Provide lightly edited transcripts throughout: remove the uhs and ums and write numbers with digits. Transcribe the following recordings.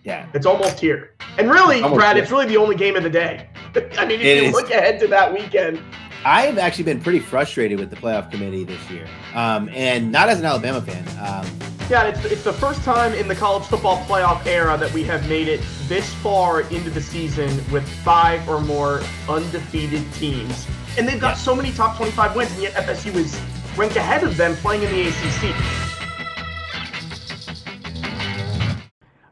Yeah. It's almost here. And really, Brad, it's really the only game of the day. I mean, if you look ahead to that weekend. I've actually been pretty frustrated with the playoff committee this year, and not as an Alabama fan. Yeah, it's the first time in the college football playoff era that we have made it this far into the season with 5 or more undefeated teams. And they've got so many top 25 wins, and yet FSU is ranked ahead of them playing in the ACC.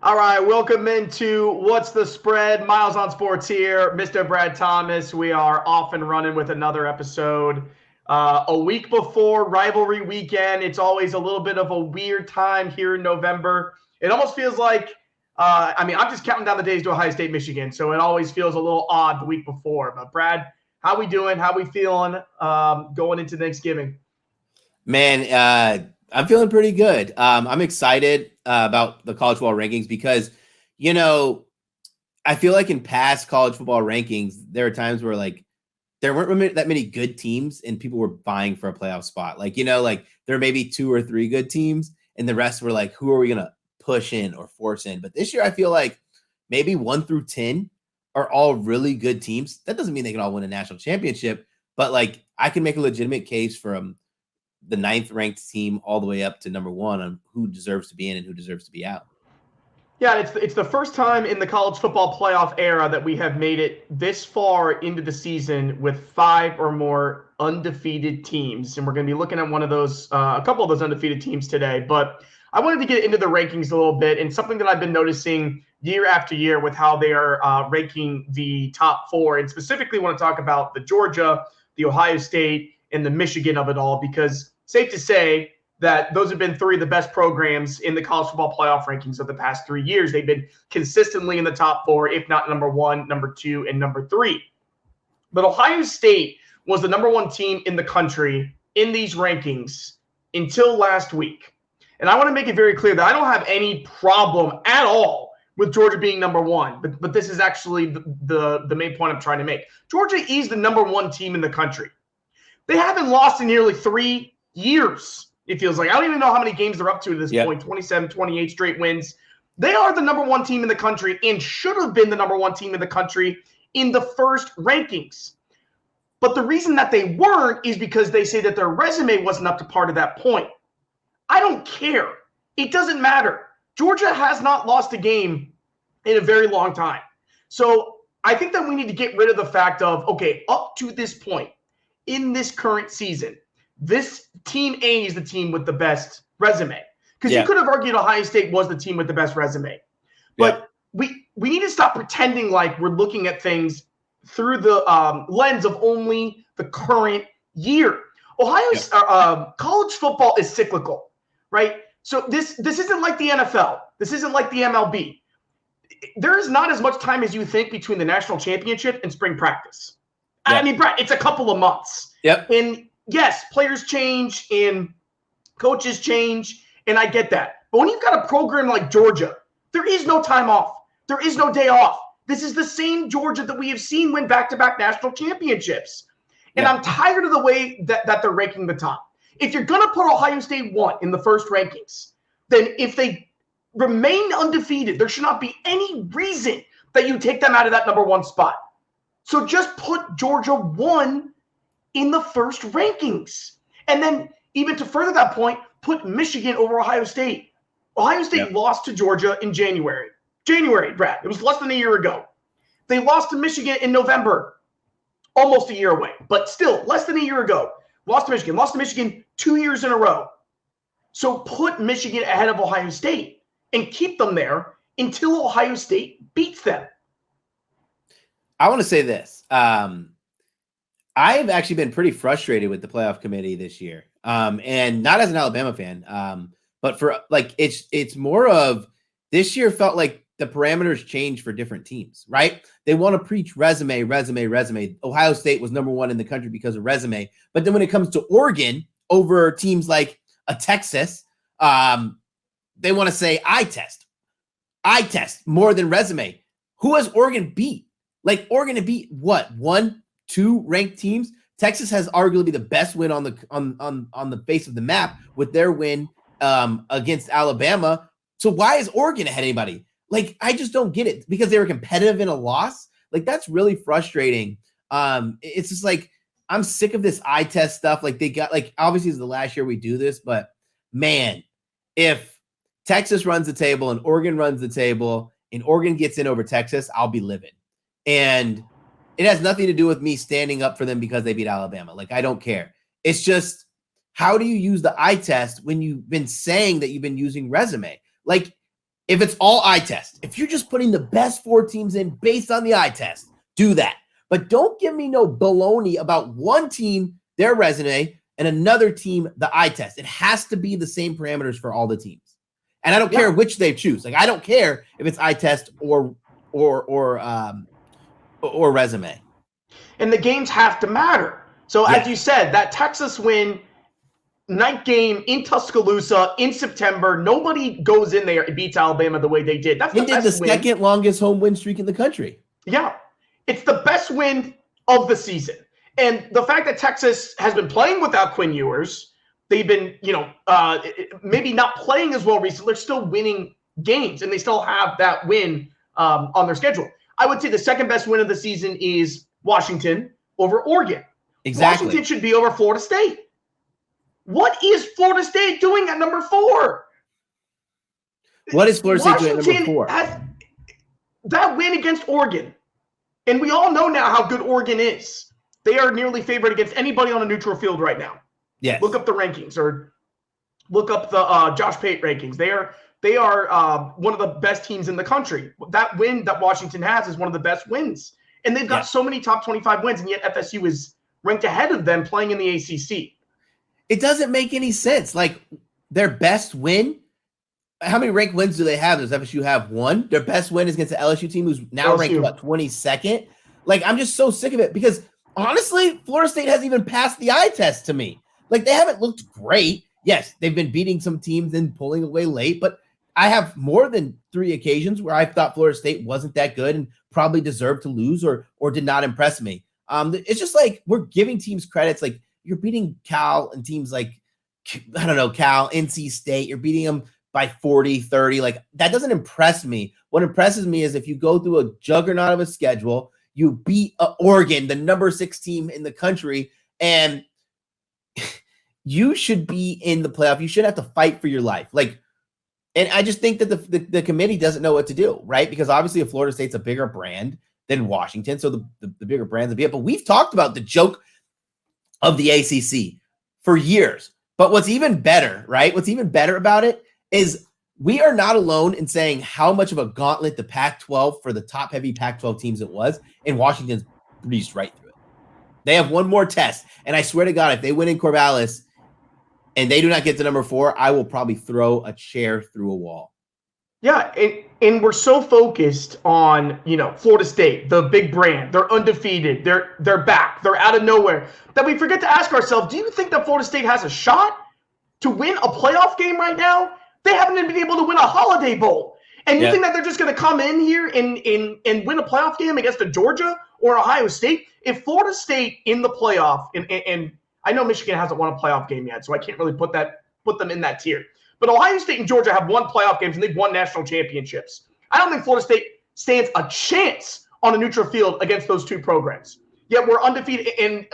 All right, welcome into What's the Spread? Miles on Sports here, Mr. Brad Thomas. We are off and running with another episode. A week before rivalry weekend, it's always a little bit of a weird time here in November. It almost feels like, I'm just counting down the days to Ohio State, Michigan, so it always feels a little odd the week before. But Brad, how we doing? How we feeling going into Thanksgiving? Man, I'm feeling pretty good. I'm excited about the college football rankings because, I feel like in past college football rankings, there are times where there weren't that many good teams and people were vying for a playoff spot. There may be 2 or 3 good teams and the rest were like, who are we going to push in or force in? But this year, I feel like maybe 1 through 10 are all really good teams. That doesn't mean they can all win a national championship, but I can make a legitimate case for the 9th ranked team all the way up to number 1 on who deserves to be in and who deserves to be out. Yeah, it's the first time in the college football playoff era that we have made it this far into the season with 5 or more undefeated teams. And we're going to be looking at one of those, a couple of those undefeated teams today. But I wanted to get into the rankings a little bit, and something that I've been noticing year after year with how they are ranking the top 4. And specifically want to talk about the Georgia, the Ohio State, and the Michigan of it all, because safe to say that those have been 3 of the best programs in the college football playoff rankings of the past 3 years. They've been consistently in the top 4, if not number 1, number 2, and number 3. But Ohio State was the number 1 team in the country in these rankings until last week. And I want to make it very clear that I don't have any problem at all with Georgia being number 1. But this is actually the main point I'm trying to make. Georgia is the number 1 team in the country. They haven't lost in nearly 3 years, it feels like. I don't even know how many games they're up to at this point, 27, 28 straight wins. They are the number 1 team in the country and should have been the number 1 team in the country in the first rankings. But the reason that they weren't is because they say that their resume wasn't up to par to that point. I don't care. It doesn't matter. Georgia has not lost a game in a very long time. So I think that we need to get rid of the fact of, okay, up to this point in this current season, this team A is the team with the best resume. Because you could have argued Ohio State was the team with the best resume. But we need to stop pretending like we're looking at things through the lens of only the current year. Ohio's college football is cyclical, right? So this isn't like the NFL. This isn't like the MLB. There is not as much time as you think between the national championship and spring practice. I mean, Brett, it's a couple of months. And yes, players change and coaches change, and I get that. But when you've got a program like Georgia, there is no time off. There is no day off. This is the same Georgia that we have seen win back-to-back national championships. And I'm tired of the way that they're ranking the top. If you're going to put Ohio State 1 in the first rankings, then if they remain undefeated, there should not be any reason that you take them out of that number 1 spot. So just put Georgia 1 in the first rankings. And then even to further that point, put Michigan over Ohio State. Ohio State lost to Georgia in January. Brad. It was less than a year ago. They lost to Michigan in November. Almost a year away, but still less than a year ago. Lost to Michigan 2 years in a row. So put Michigan ahead of Ohio State and keep them there until Ohio State beats them. I want to say this. I've actually been pretty frustrated with the playoff committee this year. And not as an Alabama fan, but for it's more of this year felt like the parameters changed for different teams, right? They want to preach resume. Ohio State was number 1 in the country because of resume. But then when it comes to Oregon over teams like a Texas, they want to say eye test more than resume. Who has Oregon beat? Oregon to beat what? 1, 2 ranked teams. Texas has arguably the best win on the face of the map with their win against Alabama. So why is Oregon ahead of anybody? Like, I just don't get it because they were competitive in a loss. Like, that's really frustrating. It's just like, I'm sick of this eye test stuff. Like, they got, like, obviously it's the last year we do this, but man, if Texas runs the table and Oregon runs the table and Oregon gets in over Texas, I'll be livid. And it has nothing to do with me standing up for them because they beat Alabama. Like, I don't care. It's just, how do you use the eye test when you've been saying that you've been using resume? Like, if it's all eye test, if you're just putting the best 4 teams in based on the eye test, do that. But don't give me no baloney about one team, their resume, and another team, the eye test. It has to be the same parameters for all the teams. And I don't care which they choose. Like, I don't care if it's eye test or resume. And the games have to matter. So as you said, that Texas win, night game in Tuscaloosa in September, nobody goes in there and beats Alabama the way they did. That's the second longest home win streak in the country. Yeah. It's the best win of the season. And the fact that Texas has been playing without Quinn Ewers, they've been, maybe not playing as well recently. They're still winning games, and they still have that win on their schedule. I would say the second best win of the season is Washington over Oregon. Exactly. Washington should be over Florida State. What is Florida State doing at number 4? What is Florida State doing at number 4? That win against Oregon, and we all know now how good Oregon is. They are nearly favored against anybody on a neutral field right now. Yes. Look up the rankings or look up the Josh Pate rankings. They are one of the best teams in the country. That win that Washington has is one of the best wins. And they've got so many top 25 wins, and yet FSU is ranked ahead of them playing in the ACC. It doesn't make any sense. Like, their best win, how many ranked wins do they have? Does FSU have 1? Their best win is against the LSU team, who's now ranked, 22nd? Like, I'm just so sick of it because, honestly, Florida State hasn't even passed the eye test to me. Like, they haven't looked great. Yes, they've been beating some teams and pulling away late, but I have more than 3 occasions where I thought Florida State wasn't that good and probably deserved to lose or did not impress me. It's just like we're giving teams credits. Like, you're beating Cal and teams like, I don't know, Cal, NC State. You're beating them by 40, 30. Like, that doesn't impress me. What impresses me is if you go through a juggernaut of a schedule, you beat Oregon, the number 6 team in the country, and you should be in the playoff. You should have to fight for your life. Like, and I just think that the committee doesn't know what to do, right? Because obviously if Florida State's a bigger brand than Washington, so the bigger brands will be up. But we've talked about the joke of the ACC for years. But what's even better, right? What's even better about it is we are not alone in saying how much of a gauntlet the Pac-12 for the top-heavy Pac-12 teams it was, and Washington's breezed right through it. They have one more test, and I swear to God, if they win in Corvallis and they do not get to number 4, I will probably throw a chair through a wall. Yeah, and we're so focused on, Florida State, the big brand. They're undefeated. They're back. They're out of nowhere. That we forget to ask ourselves, do you think that Florida State has a shot to win a playoff game right now? They haven't even been able to win a Holiday Bowl. And you think that they're just going to come in here and win a playoff game against a Georgia or Ohio State? If Florida State in the playoff, and I know Michigan hasn't won a playoff game yet, so I can't really put them in that tier. But Ohio State and Georgia have won playoff games, and they've won national championships. I don't think Florida State stands a chance on a neutral field against those 2 programs. Yet we're undefeated, and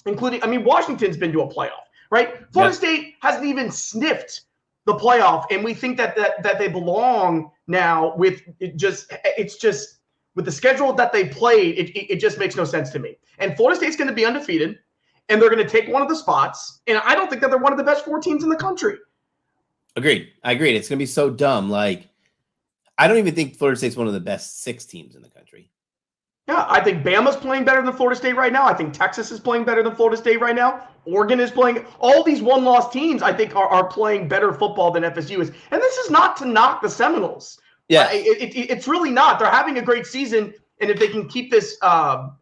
including, Washington's been to a playoff, right? Florida State hasn't even sniffed the playoff, and we think that they belong now with it's just with the schedule that they played, it just makes no sense to me. And Florida State's going to be undefeated, and they're going to take one of the spots, and I don't think that they're one of the best 4 teams in the country. Agreed. I agree. It's going to be so dumb. Like, I don't even think Florida State's one of the best 6 teams in the country. Yeah, I think Bama's playing better than Florida State right now. I think Texas is playing better than Florida State right now. Oregon is playing. All these one-loss teams, I think, are playing better football than FSU is. And this is not to knock the Seminoles. Yeah, it's really not. They're having a great season, and if they can keep this, level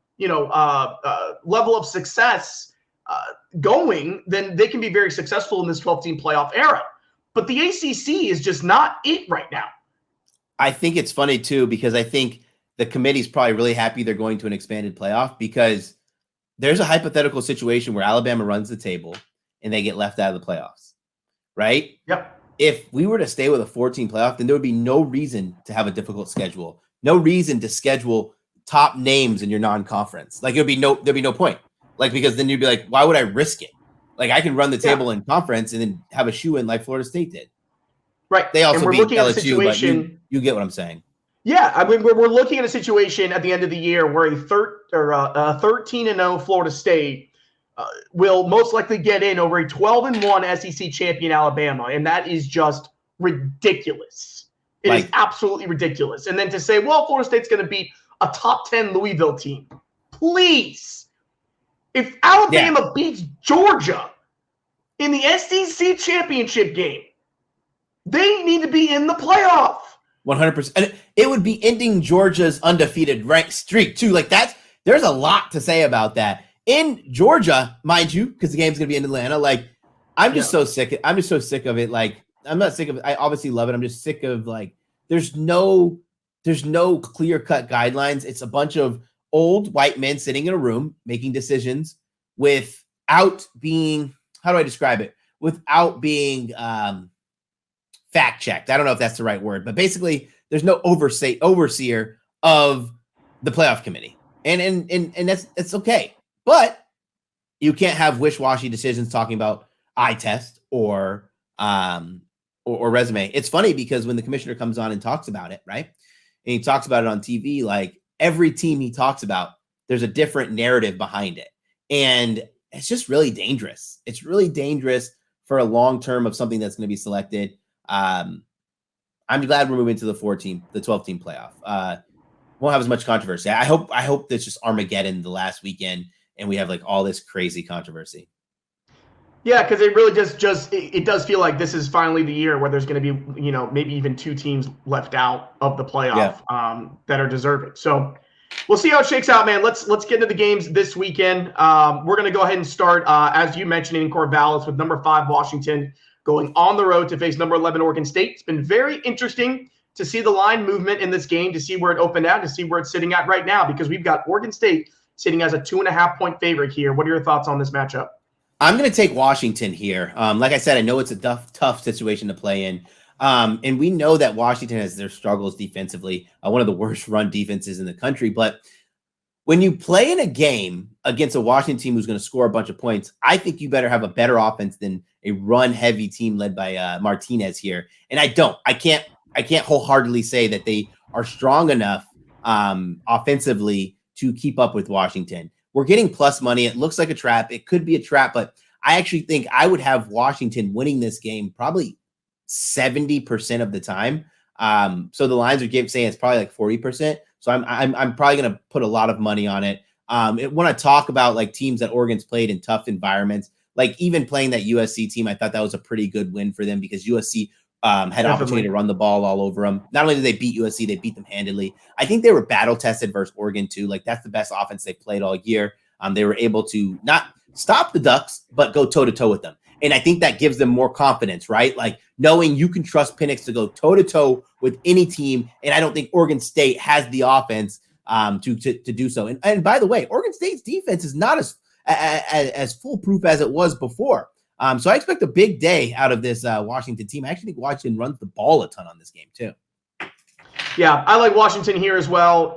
of success going, then they can be very successful in this 12-team playoff era. But the ACC is just not it right now. I think it's funny, too, because I think the committee's probably really happy they're going to an expanded playoff because there's a hypothetical situation where Alabama runs the table and they get left out of the playoffs, right? Yep. if we were to stay with a 14 playoff, then there would be no reason to have a difficult schedule. No reason to schedule top names in your non-conference. Like there'd be no point. Like, because then you'd be like, why would I risk it? Like, I can run the table in conference and then have a shoe in like Florida State did. Right. They also beat LSU, but you get what I'm saying. Yeah, I mean, we're looking at a situation at the end of the year where a 13-0 Florida State will most likely get in over a 12-1 SEC champion Alabama, and that is just ridiculous. It is absolutely ridiculous. And then to say, well, Florida State's going to beat a top 10 Louisville team. Please. If Alabama beats Georgia in the SEC championship game, they need to be in the playoff. 100%. And it would be ending Georgia's undefeated ranked streak too. Like there's a lot to say about that. In Georgia, mind you, because the game's going to be in Atlanta. Like, I'm just so sick. I'm just so sick of it. Like, I'm not sick of it. I obviously love it. I'm just sick of like, there's no clear-cut guidelines. It's a bunch of old white men sitting in a room making decisions without being, how do I describe it? Without being fact-checked. I don't know if that's the right word, but basically there's no overseer of the playoff committee. And that's okay. But you can't have wish-washy decisions talking about eye test or resume. It's funny because when the commissioner comes on and talks about it, right? And he talks about it on TV, like every team he talks about, there's a different narrative behind it. And it's just really dangerous. It's really dangerous for a long term of something that's going to be selected. I'm glad we're moving to the 12-team playoff. Won't have as much controversy. I hope that's just Armageddon the last weekend and we have like all this crazy controversy. Yeah, because it really it does feel like this is finally the year where there's going to be, maybe even two teams left out of the playoff that are deserving. So we'll see how it shakes out, man. Let's get into the games this weekend. We're going to go ahead and start, as you mentioned, in Corvallis with number 5 Washington going on the road to face number 11 Oregon State. It's been very interesting to see the line movement in this game, to see where it opened out, to see where it's sitting at right now, because we've got Oregon State sitting as a 2.5-point favorite here. What are your thoughts on this matchup? I'm going to take Washington here. Like I said, I know it's a tough situation to play in. And we know that Washington has their struggles defensively, one of the worst run defenses in the country. But when you play in a game against a Washington team who's going to score a bunch of points, I think you better have a better offense than a run-heavy team led by Martinez here. And I can't wholeheartedly say that they are strong enough offensively to keep up with Washington. We're getting plus money. It looks like a trap. It could be a trap, but I actually think I would have Washington winning this game probably 70% of the time. So the lines are saying it's probably like 40%. So I'm probably going to put a lot of money on it. When I talk about like teams that Oregon's played in tough environments, like even playing that USC team, I thought that was a pretty good win for them because USC had an opportunity to run the ball all over them. Not only did they beat USC, they beat them handily. I think they were battle tested versus Oregon too. Like that's the best offense they've played all year. They were able to not stop the Ducks, but go toe to toe with them. And I think that gives them more confidence, right? Like knowing you can trust Penix to go toe to toe with any team. And I don't think Oregon State has the offense to do so. And by the way, Oregon State's defense is not as foolproof as it was before. So I expect a big day out of this Washington team. I actually think Washington runs the ball a ton on this game too. Yeah, I like Washington here as well.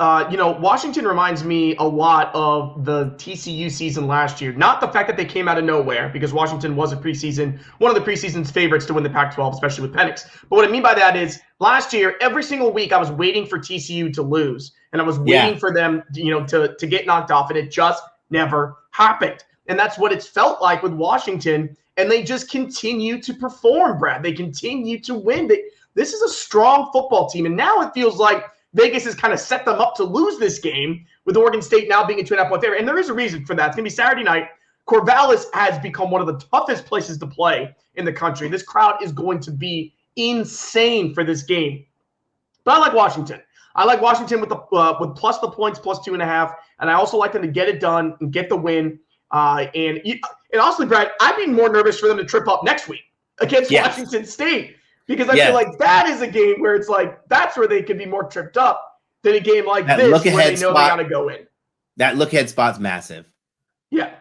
Washington reminds me a lot of the TCU season last year. Not the fact that they came out of nowhere, because Washington was one of the preseason's favorites to win the Pac-12, especially with Penix. But what I mean by that is last year, every single week I was waiting for TCU to lose, and I was waiting for them, to get knocked off, and it just never happened. And that's what it's felt like with Washington. And they just continue to perform, Brad. They continue to win. This is a strong football team. And now it feels like Vegas has kind of set them up to lose this game, with Oregon State now being a 2.5-point favorite. And there is a reason for that. It's going to be Saturday night. Corvallis has become one of the toughest places to play in the country. This crowd is going to be insane for this game. But I like Washington. I like Washington with plus the points, plus 2.5. And I also like them to get it done and get the win. And honestly, Brad, I'd be more nervous for them to trip up next week against Washington State, because I feel like that is a game where it's like that's where they could be more tripped up than a game like this where they know they got to go in. That look-ahead spot's massive. Yeah.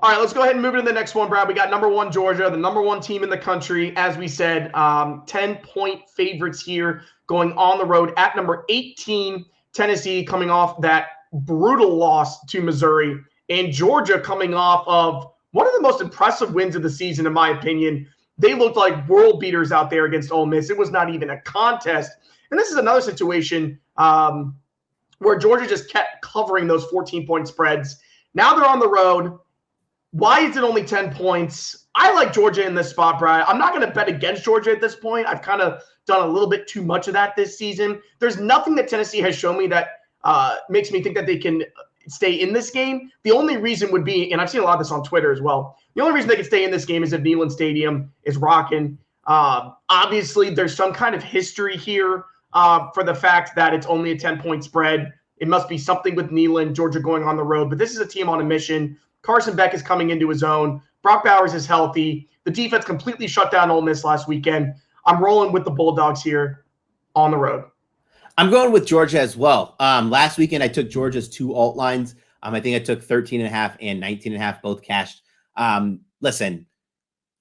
All right, let's go ahead and move into the next one, Brad. We got number 1 Georgia, the number 1 team in the country. As we said, 10-point favorites here, going on the road at number 18 Tennessee, coming off that brutal loss to Missouri, and Georgia coming off of one of the most impressive wins of the season, in my opinion. They looked like world beaters out there against Ole Miss. It was not even a contest. And this is another situation where Georgia just kept covering those 14-point spreads. Now they're on the road. Why is it only 10 points? I like Georgia in this spot, Brian. I'm not going to bet against Georgia at this point. I've kind of done a little bit too much of that this season. There's nothing that Tennessee has shown me that makes me think that they can stay in this game. The only reason would be, and I've seen a lot of this on Twitter as well, the only reason they can stay in this game is if Neyland Stadium is rocking. Obviously, there's some kind of history here for the fact that it's only a 10-point spread. It must be something with Neyland, Georgia going on the road. But this is a team on a mission. Carson Beck is coming into his own. Brock Bowers is healthy. The defense completely shut down Ole Miss last weekend. I'm rolling with the Bulldogs here on the road. I'm going with Georgia as well. Last weekend, I took Georgia's 2 alt lines. I think I took 13.5 and 19.5, both cashed. Listen,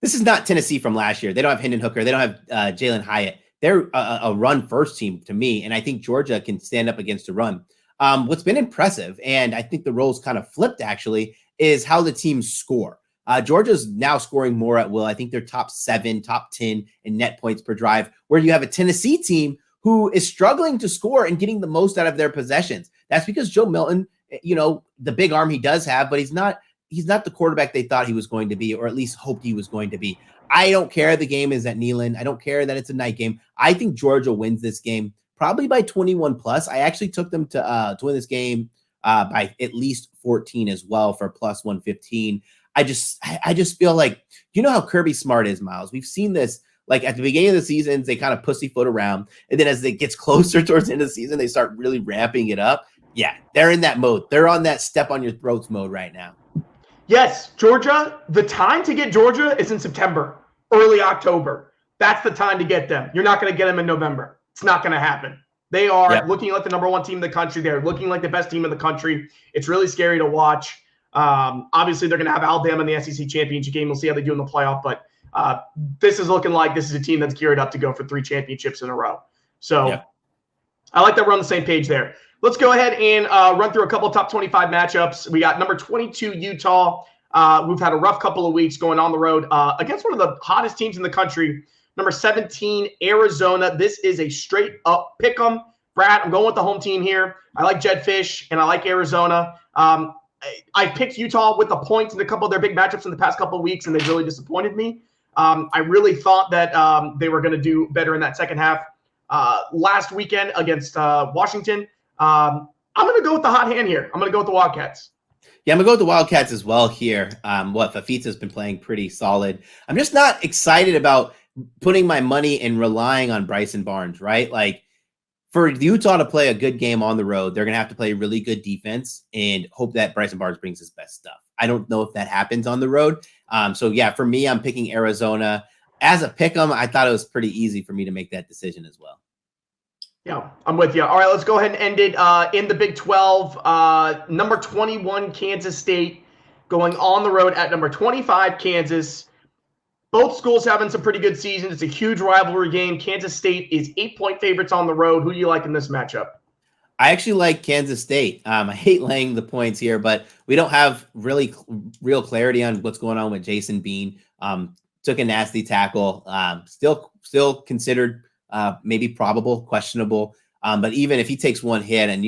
this is not Tennessee from last year. They don't have Hendon Hooker. They don't have Jalen Hyatt. They're a run-first team to me, and I think Georgia can stand up against a run. What's been impressive, and I think the roles kind of flipped actually, is how the teams score. Georgia's now scoring more at will. I think they're top 7, top 10 in net points per drive, where you have a Tennessee team who is struggling to score and getting the most out of their possessions. That's because Joe Milton, the big arm he does have, but he's not the quarterback they thought he was going to be, or at least hoped he was going to be. I don't care the game is at Neyland. I don't care that it's a night game. I think Georgia wins this game probably by 21 plus. I actually took them to win this game by at least 14 as well for plus 115. I just feel like, how Kirby Smart is, Miles. We've seen this, like at the beginning of the seasons, they kind of pussyfoot around. And then as it gets closer towards the end of the season, they start really ramping it up. Yeah, they're in that mode. They're on that step on your throats mode right now. Yes, Georgia, the time to get Georgia is in September, early October. That's the time to get them. You're not going to get them in November. It's not going to happen. They are looking like the number 1 team in the country. They're looking like the best team in the country. It's really scary to watch. Obviously, they're going to have Alabama in the SEC championship game. We'll see how they do in the playoff. But this is looking like this is a team that's geared up to go for 3 championships in a row. So I like that we're on the same page there. Let's go ahead and run through a couple of top 25 matchups. We got number 22, Utah. We've had a rough couple of weeks going on the road against one of the hottest teams in the country. Number 17, Arizona. This is a straight-up pick 'em. Brad, I'm going with the home team here. I like Jed Fish, and I like Arizona. I picked Utah with the points in a couple of their big matchups in the past couple of weeks, and they really disappointed me. I really thought that they were going to do better in that second half last weekend against Washington. I'm going to go with the hot hand here. I'm going to go with the Wildcats. Yeah, I'm going to go with the Wildcats as well here. Fafita's been playing pretty solid. I'm just not excited about putting my money and relying on Bryson Barnes, right? Like, for Utah to play a good game on the road, they're going to have to play really good defense and hope that Bryson Barnes brings his best stuff. I don't know if that happens on the road. For me, I'm picking Arizona. As a pick 'em, I thought it was pretty easy for me to make that decision as well. Yeah, I'm with you. All right, let's go ahead and end it in the Big 12. Number 21, Kansas State, going on the road at number 25, Kansas. Both schools having some pretty good seasons. It's a huge rivalry game. Kansas State is 8-point favorites on the road. Who do you like in this matchup? I actually like Kansas State. I hate laying the points here, but we don't have real clarity on what's going on with Jason Bean. Took a nasty tackle. Still considered maybe probable, questionable. But even if he takes one hit and,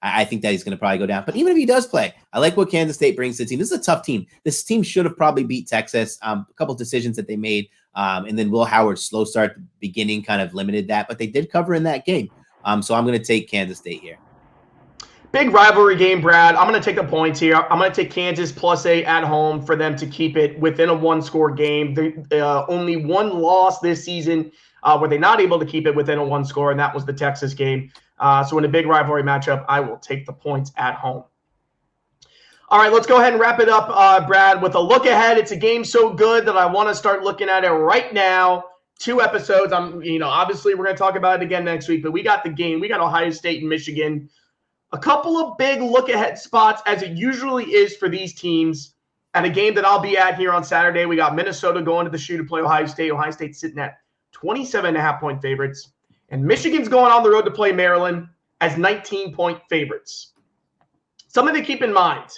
I think that he's going to probably go down. But even if he does play, I like what Kansas State brings to the team. This is a tough team. This team should have probably beat Texas. A couple decisions that they made. And then Will Howard's slow start at the beginning kind of limited that. But they did cover in that game. So I'm going to take Kansas State here. Big rivalry game, Brad. I'm going to take the points here. I'm going to take Kansas +8 at home for them to keep it within a 1-score game. Only one loss this season were they not able to keep it within a 1-score, and that was the Texas game. So in a big rivalry matchup, I will take the points at home. All right, let's go ahead and wrap it up, Brad, with a look ahead. It's a game so good that I want to start looking at it right now. 2 episodes. Obviously we're going to talk about it again next week, but we got the game. We got Ohio State and Michigan. A couple of big look ahead spots, as it usually is for these teams. At a game that I'll be at here on Saturday, we got Minnesota going to the shoe to play Ohio State. Ohio State sitting at 27.5-point favorites. And Michigan's going on the road to play Maryland as 19-point favorites. Something to keep in mind.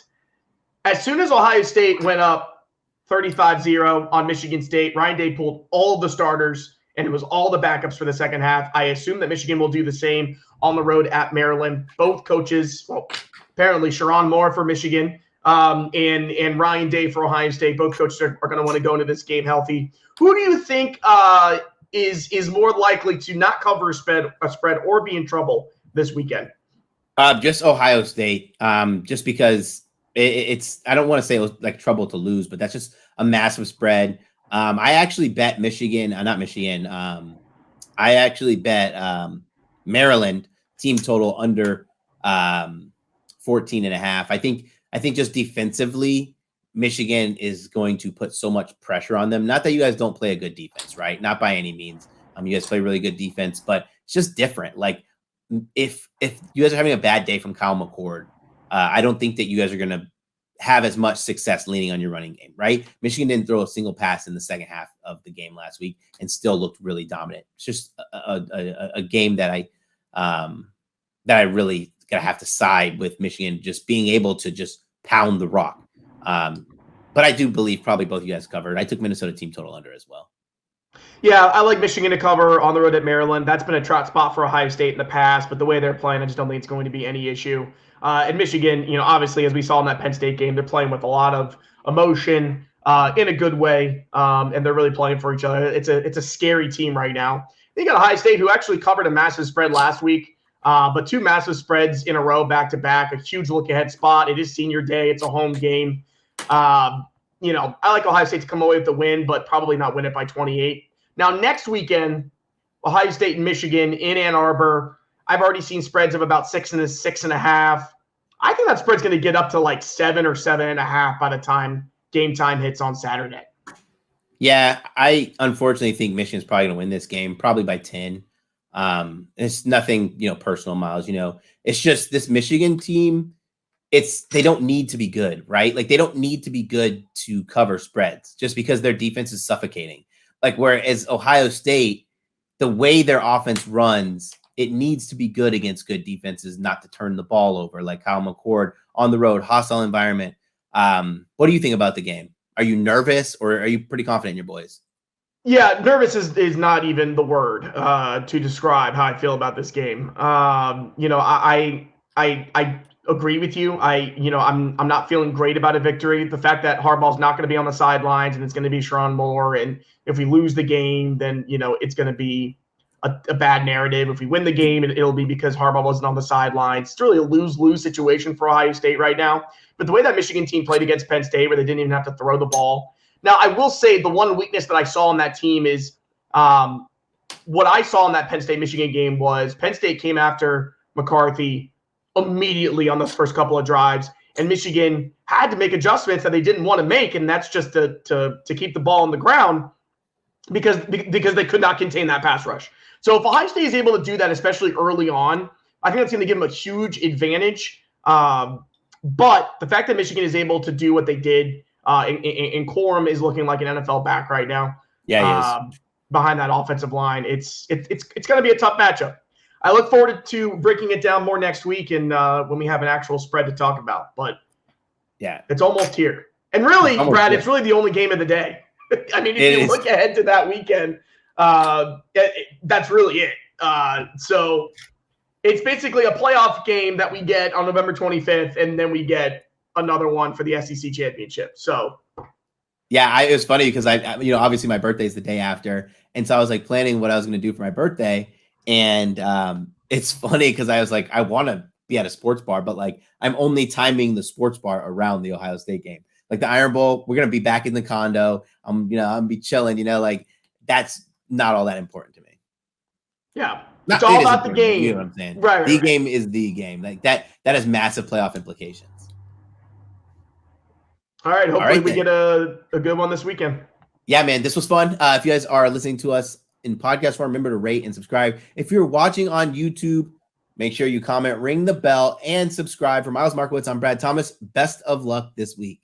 As soon as Ohio State went up 35-0 on Michigan State, Ryan Day pulled all of the starters, and it was all the backups for the second half. I assume that Michigan will do the same on the road at Maryland. Both coaches, well, apparently Sharon Moore for Michigan and Ryan Day for Ohio State, both coaches are going to want to go into this game healthy. Who do you think is more likely to not cover a spread or be in trouble this weekend? Just Ohio State, just because it's I don't want to say it was like trouble to lose, but that's just a massive spread. I actually bet Michigan, not Michigan. I actually bet Maryland team total under 14.5. I think just defensively, Michigan is going to put so much pressure on them. Not that you guys don't play a good defense, right? Not by any means. You guys play really good defense, but it's just different. Like if you guys are having a bad day from Kyle McCord, I don't think that you guys are going to have as much success leaning on your running game, right? Michigan didn't throw a single pass in the second half of the game last week and still looked really dominant. It's just a game that I really gonna have to side with Michigan just being able to just pound the rock. But I do believe probably both of you guys covered. I took Minnesota team total under as well. Yeah, I like Michigan to cover on the road at Maryland. That's been a trot spot for Ohio State in the past, but the way they're playing, I just don't think it's going to be any issue. And Michigan, obviously, as we saw in that Penn State game, they're playing with a lot of emotion in a good way, and they're really playing for each other. It's a scary team right now. They got Ohio State, who actually covered a massive spread last week, but two massive spreads in a row, back-to-back, a huge look-ahead spot. It is senior day. It's a home game. I like Ohio State to come away with the win, but probably not win it by 28. Now, next weekend, Ohio State and Michigan in Ann Arbor. I've already seen spreads of about 6 and 6.5. I think that spread's going to get up to like 7 or 7.5 by the time game time hits on Saturday. Yeah, I unfortunately think Michigan's probably going to win this game, probably by 10. It's nothing, personal, Miles. It's just this Michigan team. They don't need to be good, right? Like they don't need to be good to cover spreads just because their defense is suffocating. Like whereas Ohio State, the way their offense runs, it needs to be good against good defenses, not to turn the ball over. Like Kyle McCord on the road, hostile environment. What do you think about the game? Are you nervous or are you pretty confident in your boys? Yeah, nervous is not even the word to describe how I feel about this game. I agree with you. I'm not feeling great about a victory. The fact that Harbaugh's not going to be on the sidelines and it's going to be Sharon Moore, and if we lose the game, then it's going to be a bad narrative. If we win the game, it'll be because Harbaugh wasn't on the sidelines. It's really a lose-lose situation for Ohio State right now. But the way that Michigan team played against Penn State, where they didn't even have to throw the ball. Now, I will say the one weakness that I saw in that team is what I saw in that Penn State-Michigan game was Penn State came after McCarthy immediately on those first couple of drives, and Michigan had to make adjustments that they didn't want to make, and that's just to keep the ball on the ground because they could not contain that pass rush. So if Ohio State is able to do that, especially early on, I think that's going to give them a huge advantage. But the fact that Michigan is able to do what they did, and Corum is looking like an NFL back right now. Yeah, he is. Behind that offensive line, it's going to be a tough matchup. I look forward to breaking it down more next week and when we have an actual spread to talk about. But yeah, it's almost here. And really, Brad, it's really the only game of the day. I mean, if you look ahead to that weekend, that's really it. So it's basically a playoff game that we get on November 25th, and then we get another one for the SEC championship. So, yeah, it was funny because obviously my birthday is the day after, and so I was like planning what I was going to do for my birthday, and it's funny because I was like, I want to be at a sports bar, but like I'm only timing the sports bar around the Ohio State game. Like the Iron Bowl, we're gonna be back in the condo. I'm gonna be chilling. Like that's not all that important to me. Yeah, it's all about the game. You know what I'm saying? Right. The game is the game. Like that has massive playoff implications. All right. Hopefully we get a good one this weekend. Yeah, man, this was fun. If you guys are listening to us in podcast form, remember to rate and subscribe. If you're watching on YouTube, make sure you comment, ring the bell, and subscribe. For Miles Markiewicz, I'm Brad Thomas. Best of luck this week.